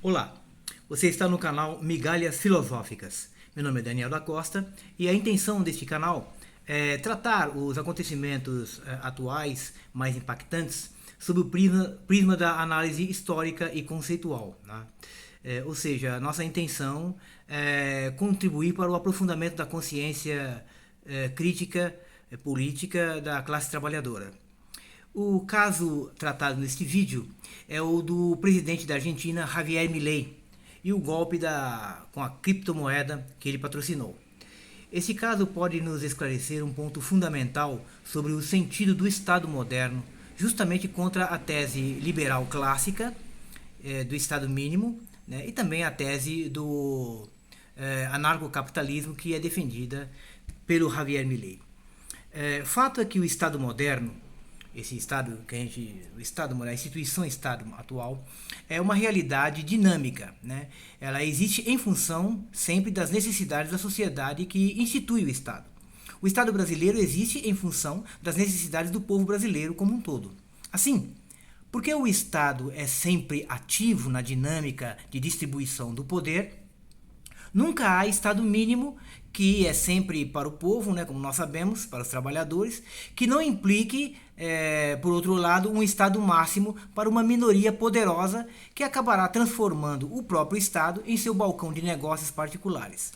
Olá, você está no canal Migalhas Filosóficas. Meu nome é Daniel da Costa e a intenção deste canal é tratar os acontecimentos atuais mais impactantes sob o prisma da análise histórica e conceitual, né? Ou seja, nossa intenção é contribuir para o aprofundamento da consciência crítica política da classe trabalhadora. O caso tratado neste vídeo é o do presidente da Argentina, Javier Milei, e o golpe com a criptomoeda que ele patrocinou. Esse caso pode nos esclarecer um ponto fundamental sobre o sentido do Estado moderno, justamente contra a tese liberal clássica do Estado mínimo, né, e também a tese do anarcocapitalismo que é defendida pelo Javier Milei. Fato é que o Estado moderno, esse Estado o Estado moderno, a instituição Estado atual, é uma realidade dinâmica, né? Ela existe em função sempre das necessidades da sociedade que institui o Estado. O Estado brasileiro existe em função das necessidades do povo brasileiro como um todo. Assim, porque o Estado é sempre ativo na dinâmica de distribuição do poder, nunca há Estado mínimo, que é sempre para o povo, né, como nós sabemos, para os trabalhadores, que não implique, por outro lado, um Estado máximo para uma minoria poderosa que acabará transformando o próprio Estado em seu balcão de negócios particulares.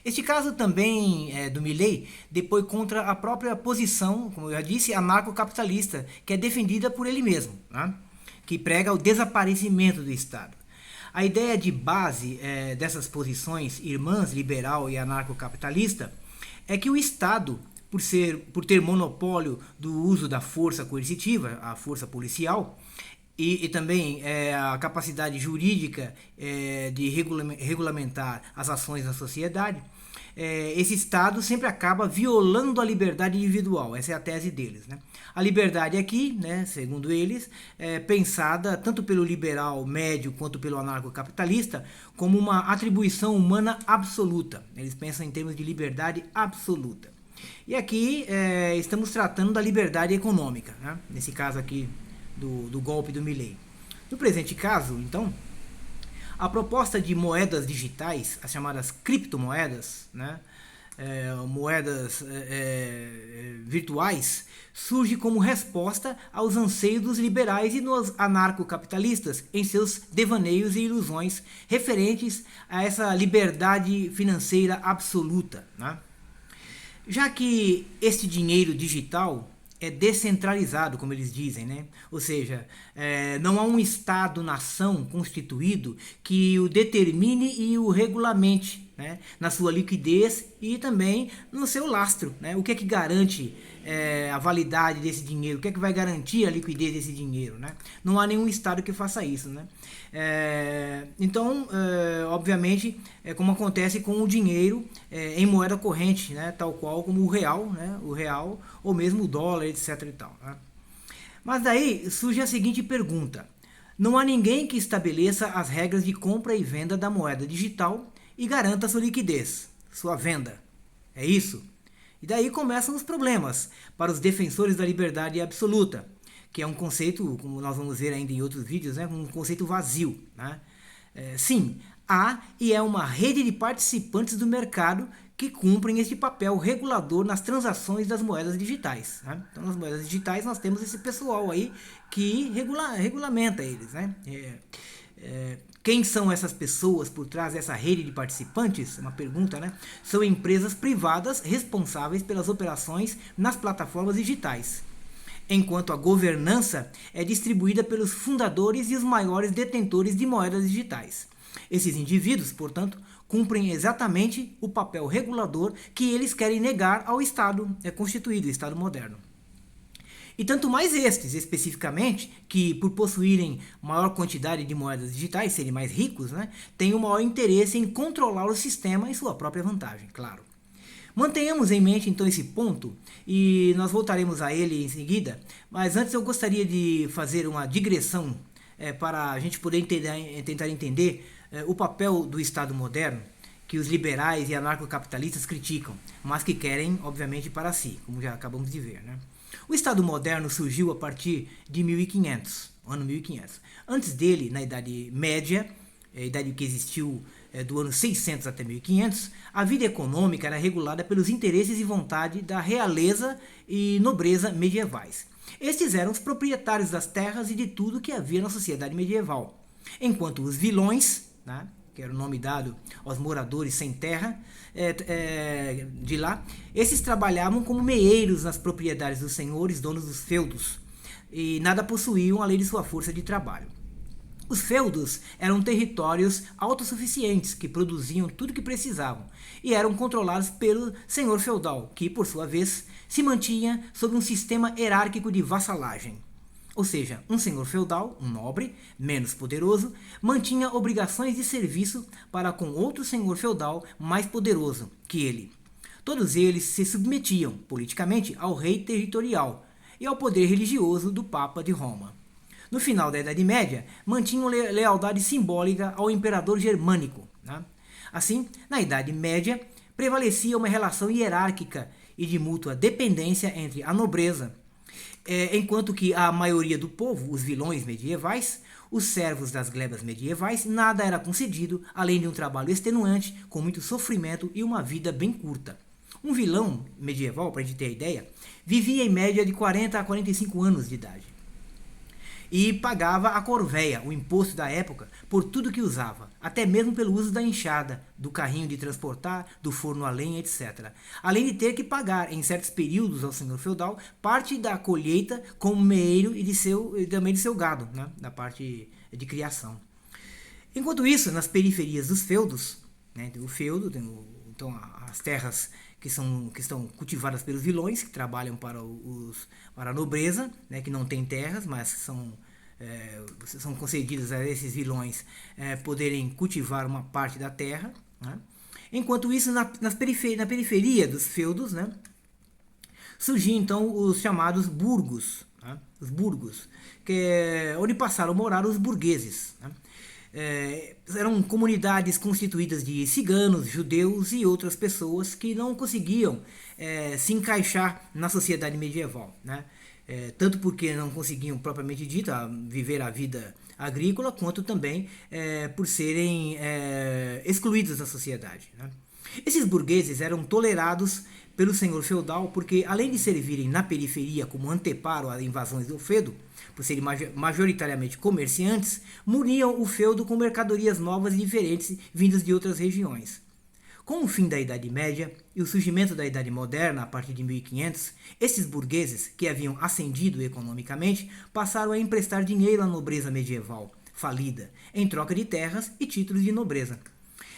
Este caso também do Milei depõe contra a própria posição, como eu já disse, anarcocapitalista, que é defendida por ele mesmo, né, que prega o desaparecimento do Estado. A ideia de base dessas posições irmãs, liberal e anarcocapitalista, é que o Estado, por ter monopólio do uso da força coercitiva, a força policial, e também a capacidade jurídica de regulamentar as ações da sociedade, esse Estado sempre acaba violando a liberdade individual. Essa é a tese deles, né? A liberdade aqui, né, segundo eles, é pensada tanto pelo liberal médio quanto pelo anarcocapitalista como uma atribuição humana absoluta. Eles pensam em termos de liberdade absoluta. E aqui estamos tratando da liberdade econômica, né? Nesse caso aqui do golpe do Milei. No presente caso, então, a proposta de moedas digitais, as chamadas criptomoedas, né, moedas virtuais, surge como resposta aos anseios dos liberais e dos anarcocapitalistas em seus devaneios e ilusões referentes a essa liberdade financeira absoluta, né? Já que este dinheiro digital é descentralizado, como eles dizem, né? Ou seja, não há um Estado-nação constituído que o determine e o regulamente, né, na sua liquidez e também no seu lastro, né? O que é que garante a validade desse dinheiro? O que é que vai garantir a liquidez desse dinheiro, né? Não há nenhum Estado que faça isso, né? Então, obviamente, como acontece com o dinheiro em moeda corrente, né? Tal qual como o real, né? O real ou mesmo o dólar, etc. e tal, né? Mas daí surge a seguinte pergunta: não há ninguém que estabeleça as regras de compra e venda da moeda digital e garanta sua liquidez, sua venda. É isso? E daí começam os problemas para os defensores da liberdade absoluta, que é um conceito, como nós vamos ver ainda em outros vídeos, né, um conceito vazio, né? Sim, há e é uma rede de participantes do mercado que cumprem este papel regulador nas transações das moedas digitais, né? Então, nas moedas digitais nós temos esse pessoal aí que regulamenta eles, né? Quem são essas pessoas por trás dessa rede de participantes? Uma pergunta, né? São empresas privadas responsáveis pelas operações nas plataformas digitais, enquanto a governança é distribuída pelos fundadores e os maiores detentores de moedas digitais. Esses indivíduos, portanto, cumprem exatamente o papel regulador que eles querem negar ao Estado constituído, o Estado moderno. E tanto mais estes, especificamente, que por possuírem maior quantidade de moedas digitais, serem mais ricos, né, têm o maior interesse em controlar o sistema em sua própria vantagem, claro. Mantenhamos em mente então esse ponto e nós voltaremos a ele em seguida, mas antes eu gostaria de fazer uma digressão para a gente poder tentar entender o papel do Estado moderno que os liberais e anarcocapitalistas criticam, mas que querem, obviamente, para si, como já acabamos de ver, né? O Estado moderno surgiu a partir de 1500, ano 1500. Antes dele, na Idade Média, idade que existiu do ano 600 até 1500, a vida econômica era regulada pelos interesses e vontade da realeza e nobreza medievais. Estes eram os proprietários das terras e de tudo que havia na sociedade medieval, enquanto os vilões, né, que era o nome dado aos moradores sem terra de lá, esses trabalhavam como meeiros nas propriedades dos senhores, donos dos feudos, e nada possuíam além de sua força de trabalho. Os feudos eram territórios autossuficientes que produziam tudo o que precisavam e eram controlados pelo senhor feudal, que, por sua vez, se mantinha sob um sistema hierárquico de vassalagem. Ou seja, um senhor feudal, um nobre, menos poderoso, mantinha obrigações de serviço para com outro senhor feudal mais poderoso que ele. Todos eles se submetiam, politicamente, ao rei territorial e ao poder religioso do Papa de Roma. No final da Idade Média, mantinham lealdade simbólica ao imperador germânico, né? Assim, na Idade Média, prevalecia uma relação hierárquica e de mútua dependência entre a nobreza, enquanto que a maioria do povo, os vilões medievais, os servos das glebas medievais, nada era concedido além de um trabalho extenuante, com muito sofrimento e uma vida bem curta. Um vilão medieval, para a gente ter ideia, vivia em média de 40 a 45 anos de idade. E pagava a corvéia, o imposto da época, por tudo que usava, até mesmo pelo uso da enxada, do carrinho de transportar, do forno a lenha, etc. Além de ter que pagar, em certos períodos ao senhor feudal, parte da colheita como meeiro e também de seu gado, né, da parte de criação. Enquanto isso, nas periferias dos feudos, né, o feudo, então as terras que estão cultivadas pelos vilões, que trabalham para a nobreza, né, que não tem terras, mas são concedidas a esses vilões poderem cultivar uma parte da terra, né? Enquanto isso, na periferia dos feudos, né, surgiam então os chamados burgos, né, os burgos, onde passaram a morar os burgueses, né? Eram comunidades constituídas de ciganos, judeus e outras pessoas que não conseguiam se encaixar na sociedade medieval, né? Tanto porque não conseguiam, propriamente dito, viver a vida agrícola, quanto também por serem excluídos da sociedade, né? Esses burgueses eram tolerados pelo senhor feudal porque, além de servirem na periferia como anteparo a invasões do feudo, por serem majoritariamente comerciantes, muniam o feudo com mercadorias novas e diferentes vindas de outras regiões. Com o fim da Idade Média e o surgimento da Idade Moderna a partir de 1500, esses burgueses, que haviam ascendido economicamente, passaram a emprestar dinheiro à nobreza medieval, falida, em troca de terras e títulos de nobreza.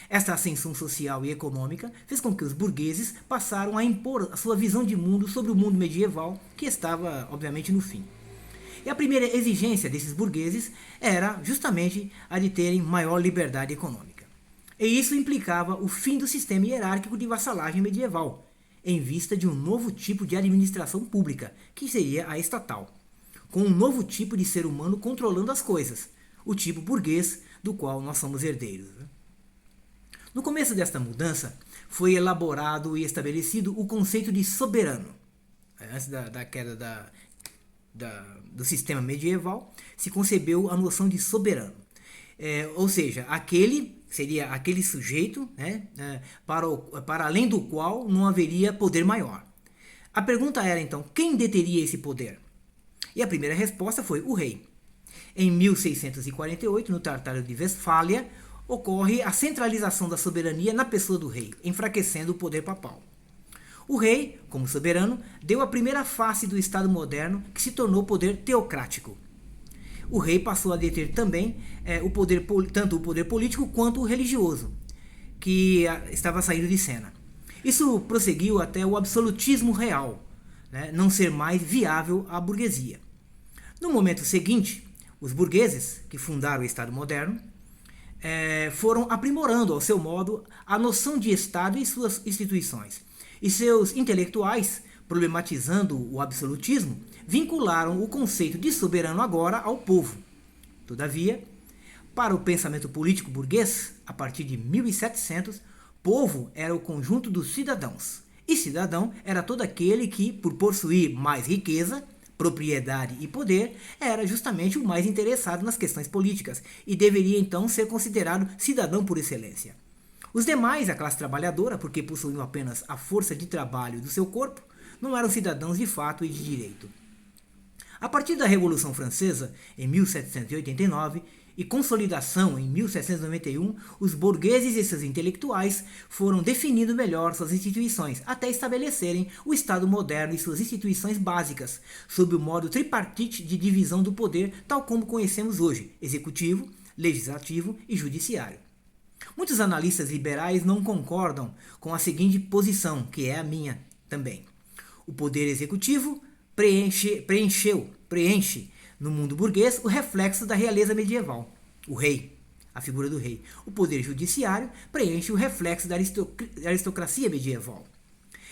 Esta ascensão social e econômica fez com que os burgueses passaram a impor a sua visão de mundo sobre o mundo medieval, que estava, obviamente, no fim. E a primeira exigência desses burgueses era justamente a de terem maior liberdade econômica. E isso implicava o fim do sistema hierárquico de vassalagem medieval, em vista de um novo tipo de administração pública, que seria a estatal, com um novo tipo de ser humano controlando as coisas, o tipo burguês do qual nós somos herdeiros. No começo desta mudança, foi elaborado e estabelecido o conceito de soberano. Antes da queda do sistema medieval, se concebeu a noção de soberano. Ou seja, seria aquele sujeito, né, para além do qual não haveria poder maior. A pergunta era, então, quem deteria esse poder? E a primeira resposta foi o rei. Em 1648, no Tratado de Westfália, ocorre a centralização da soberania na pessoa do rei, enfraquecendo o poder papal. O rei, como soberano, deu a primeira face do Estado moderno, que se tornou poder teocrático. O rei passou a deter também tanto o poder político quanto o religioso, que estava saindo de cena. Isso prosseguiu até o absolutismo real, né, não ser mais viável à burguesia. No momento seguinte, os burgueses, que fundaram o Estado moderno, foram aprimorando, ao seu modo, a noção de Estado e suas instituições. E seus intelectuais, problematizando o absolutismo, vincularam o conceito de soberano agora ao povo. Todavia, para o pensamento político burguês, a partir de 1700, povo era o conjunto dos cidadãos. E cidadão era todo aquele que, por possuir mais riqueza, propriedade e poder, era justamente o mais interessado nas questões políticas e deveria então ser considerado cidadão por excelência. Os demais, a classe trabalhadora, porque possuíam apenas a força de trabalho do seu corpo, não eram cidadãos de fato e de direito. A partir da Revolução Francesa, em 1789, e consolidação em 1791, os burgueses e seus intelectuais foram definindo melhor suas instituições, até estabelecerem o Estado moderno e suas instituições básicas, sob o modo tripartite de divisão do poder, tal como conhecemos hoje: executivo, legislativo e judiciário. Muitos analistas liberais não concordam com a seguinte posição, que é a minha também. O poder executivo preenche no mundo burguês o reflexo da realeza medieval, o rei, a figura do rei. O poder judiciário preenche o reflexo da aristocracia medieval.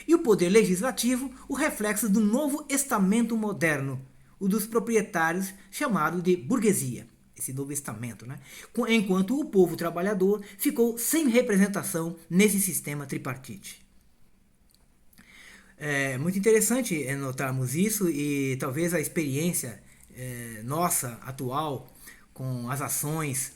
E o poder legislativo, o reflexo do novo estamento moderno, o dos proprietários, chamado de burguesia. Esse novo estamento, né? Enquanto o povo trabalhador ficou sem representação nesse sistema tripartite. É muito interessante notarmos isso e talvez a experiência nossa atual com as ações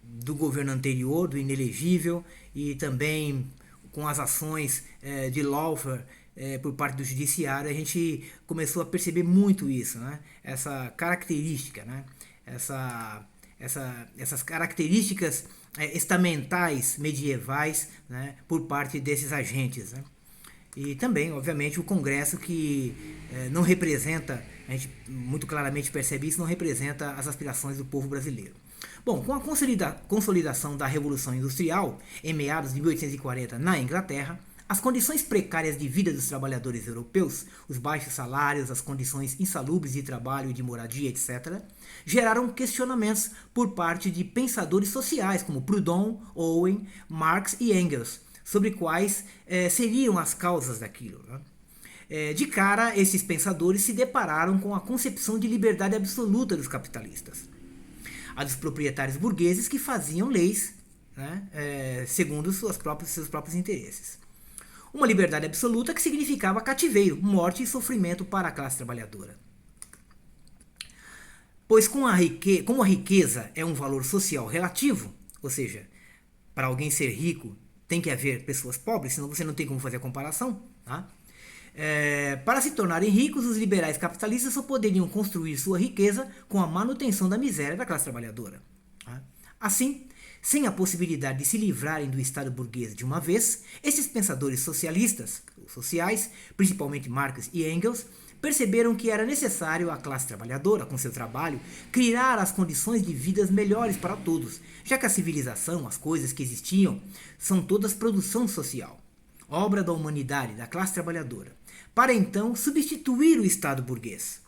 do governo anterior, do inelegível, e também com as ações de lawfare por parte do judiciário, a gente começou a perceber muito isso, né? Essa característica, né? Essas características estamentais medievais, né? Por parte desses agentes, né? E também, obviamente, o Congresso, que não representa, a gente muito claramente percebe isso, não representa as aspirações do povo brasileiro. Bom, com a consolidação da Revolução Industrial, em meados de 1840 na Inglaterra, as condições precárias de vida dos trabalhadores europeus, os baixos salários, as condições insalubres de trabalho e de moradia, etc., geraram questionamentos por parte de pensadores sociais como Proudhon, Owen, Marx e Engels, sobre quais seriam as causas daquilo, né? De cara, esses pensadores se depararam com a concepção de liberdade absoluta dos capitalistas, a dos proprietários burgueses que faziam leis, né, segundo seus próprios interesses. Uma liberdade absoluta que significava cativeiro, morte e sofrimento para a classe trabalhadora. Pois como a riqueza é um valor social relativo, ou seja, para alguém ser rico tem que haver pessoas pobres, senão você não tem como fazer a comparação. Tá? Para se tornarem ricos, os liberais capitalistas só poderiam construir sua riqueza com a manutenção da miséria da classe trabalhadora. Tá? Assim, sem a possibilidade de se livrarem do Estado burguês de uma vez, esses pensadores sociais, principalmente Marx e Engels, perceberam que era necessário a classe trabalhadora, com seu trabalho, criar as condições de vidas melhores para todos, já que a civilização, as coisas que existiam, são todas produção social, obra da humanidade, da classe trabalhadora, para então substituir o Estado burguês.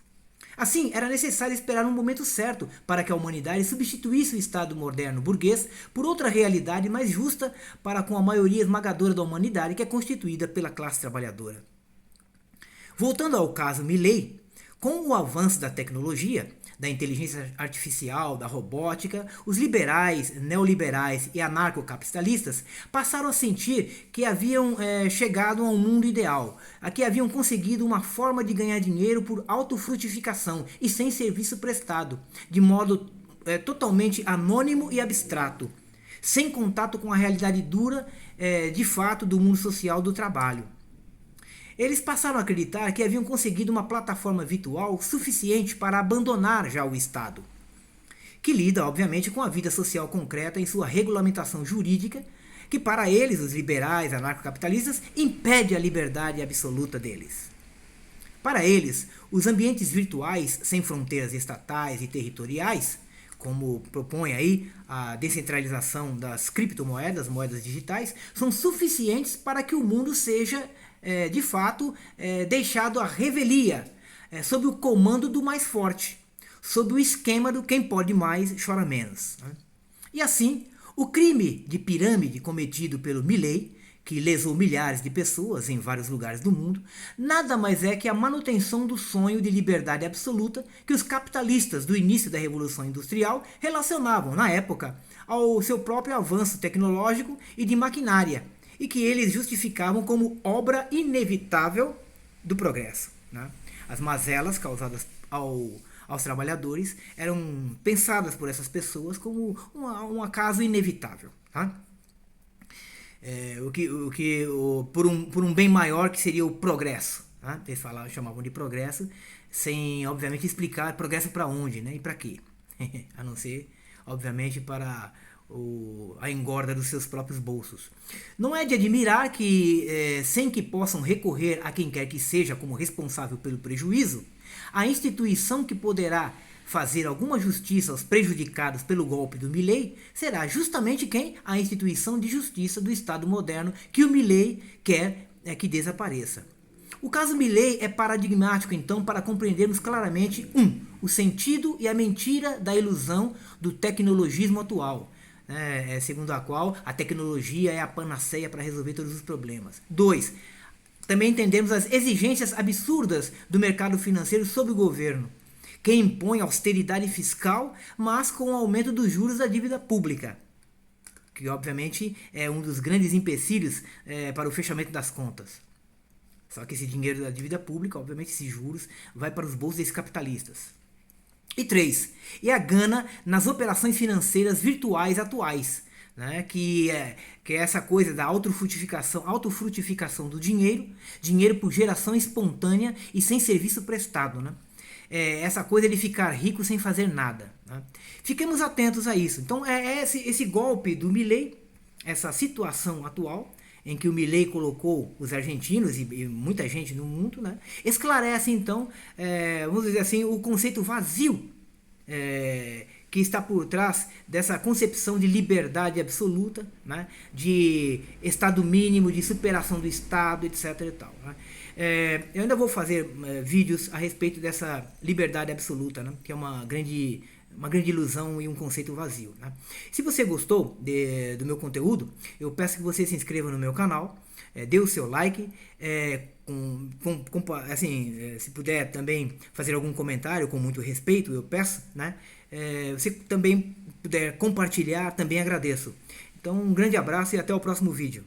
Assim, era necessário esperar um momento certo para que a humanidade substituísse o Estado moderno burguês por outra realidade mais justa para com a maioria esmagadora da humanidade, que é constituída pela classe trabalhadora. Voltando ao caso Milley, com o avanço da tecnologia, da inteligência artificial, da robótica, os liberais, neoliberais e anarcocapitalistas passaram a sentir que haviam chegado a um mundo ideal, a que haviam conseguido uma forma de ganhar dinheiro por autofrutificação e sem serviço prestado, de modo totalmente anônimo e abstrato, sem contato com a realidade dura de fato do mundo social do trabalho. Eles passaram a acreditar que haviam conseguido uma plataforma virtual suficiente para abandonar já o Estado, que lida, obviamente, com a vida social concreta em sua regulamentação jurídica, que para eles, os liberais, anarcocapitalistas, impede a liberdade absoluta deles. Para eles, os ambientes virtuais, sem fronteiras estatais e territoriais, como propõe aí a descentralização das criptomoedas, moedas digitais, são suficientes para que o mundo seja de fato deixado à revelia, sob o comando do mais forte, sob o esquema do quem pode mais chora menos. Né? E assim, o crime de pirâmide cometido pelo Milley, que lesou milhares de pessoas em vários lugares do mundo, nada mais é que a manutenção do sonho de liberdade absoluta que os capitalistas do início da Revolução Industrial relacionavam, na época, ao seu próprio avanço tecnológico e de maquinária, e que eles justificavam como obra inevitável do progresso. Né? As mazelas causadas aos trabalhadores eram pensadas por essas pessoas como um acaso inevitável, tá? Por um bem maior que seria o progresso, tá? Eles chamavam de progresso, sem obviamente explicar progresso para onde, né? E para quê? A não ser, obviamente, para a engorda dos seus próprios bolsos. Não é de admirar que, sem que possam recorrer a quem quer que seja como responsável pelo prejuízo, a instituição que poderá fazer alguma justiça aos prejudicados pelo golpe do Milei será justamente quem? A instituição de justiça do Estado moderno que o Milei quer que desapareça. O caso Milei é paradigmático, então, para compreendermos claramente o sentido e a mentira da ilusão do tecnologismo atual, segundo a qual a tecnologia é a panaceia para resolver todos os problemas. 2. Também entendemos as exigências absurdas do mercado financeiro sobre o governo, que impõe austeridade fiscal, mas com o aumento dos juros da dívida pública, que obviamente é um dos grandes empecilhos para o fechamento das contas. Só que esse dinheiro da dívida pública, obviamente esses juros, vai para os bolsos desses capitalistas. E 3. E a gana nas operações financeiras virtuais atuais, né? Que é essa coisa da autofrutificação do dinheiro por geração espontânea e sem serviço prestado, né? Essa coisa de ficar rico sem fazer nada, né? Fiquemos atentos a isso. Então esse golpe do Milei, essa situação atual em que o Milei colocou os argentinos e muita gente no mundo, né, esclarece então, vamos dizer assim, o conceito vazio que está por trás dessa concepção de liberdade absoluta, né, de Estado mínimo, de superação do Estado, etc. e tal, né. Eu ainda vou fazer vídeos a respeito dessa liberdade absoluta, né, que é uma grande ilusão e um conceito vazio, né? Se você gostou do meu conteúdo, eu peço que você se inscreva no meu canal, dê o seu like, se puder também fazer algum comentário com muito respeito, eu peço, né? Se também puder compartilhar, também agradeço. Então, um grande abraço e até o próximo vídeo.